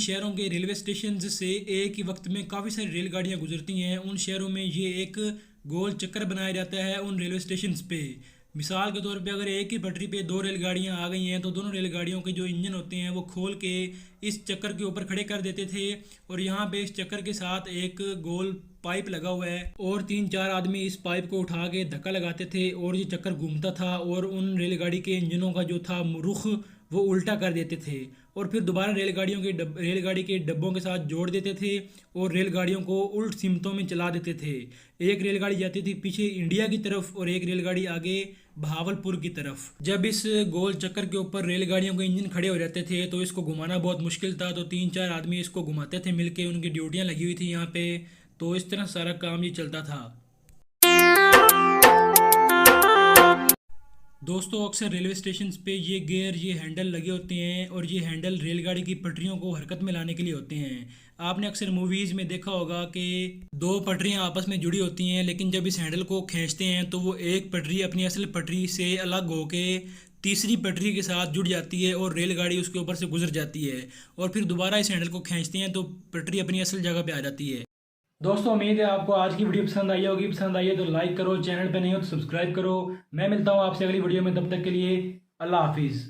शहरों के railway station से एक ही वक्त में काफ़ी सारी रेलगाड़ियाँ गुजरती हैं। उन शहरों में ये एक गोल चक्कर बनाया जाता है उन रेलवे स्टेशन पे। मिसाल के तौर पे अगर एक ही पटरी पे दो रेलगाड़ियाँ आ गई हैं तो दोनों रेलगाड़ियों के जो इंजन होते हैं वो खोल के इस चक्कर के ऊपर खड़े कर देते थे, और यहाँ पे इस चक्कर के साथ एक गोल पाइप लगा हुआ है और 3-4 आदमी इस पाइप को उठा के धक्का लगाते थे और ये चक्कर घूमता था और उन रेलगाड़ी के इंजनों का जो था रुख वो उल्टा कर देते थे और फिर दोबारा रेलगाड़ी के डब्बों के साथ जोड़ देते थे और रेलगाड़ियों को उल्ट सिमतों में चला देते थे। एक रेलगाड़ी जाती थी पीछे इंडिया की तरफ और एक रेलगाड़ी आगे बहावलपुर की तरफ। जब इस गोल चक्कर के ऊपर रेलगाड़ियों के इंजन खड़े हो जाते थे तो इसको घुमाना बहुत मुश्किल था, तो 3-4 आदमी इसको घुमाते थे मिलके, उनकी ड्यूटियाँ लगी हुई थी यहाँ पे। तो इस तरह सारा काम ये चलता था। दोस्तों अक्सर रेलवे स्टेशन पे ये गियर, ये हैंडल लगे होते हैं और ये हैंडल रेलगाड़ी की पटरियों को हरकत में लाने के लिए होते हैं। आपने अक्सर मूवीज़ में देखा होगा कि दो पटरियां आपस में जुड़ी होती हैं, लेकिन जब इस हैंडल को खींचते हैं तो वो एक पटरी अपनी असल पटरी से अलग होके तीसरी पटरी के साथ जुड़ जाती है और रेलगाड़ी उसके ऊपर से गुजर जाती है, और फिर दोबारा इस हैंडल को खींचते हैं तो पटरी अपनी असल जगह पे आ जाती है। दोस्तों उम्मीद है आपको आज की वीडियो पसंद आई होगी। पसंद आई है तो लाइक करो, चैनल पे नहीं हो तो सब्सक्राइब करो। मैं मिलता हूँ आपसे अगली वीडियो में, तब तक के लिए अल्लाह हाफिज़।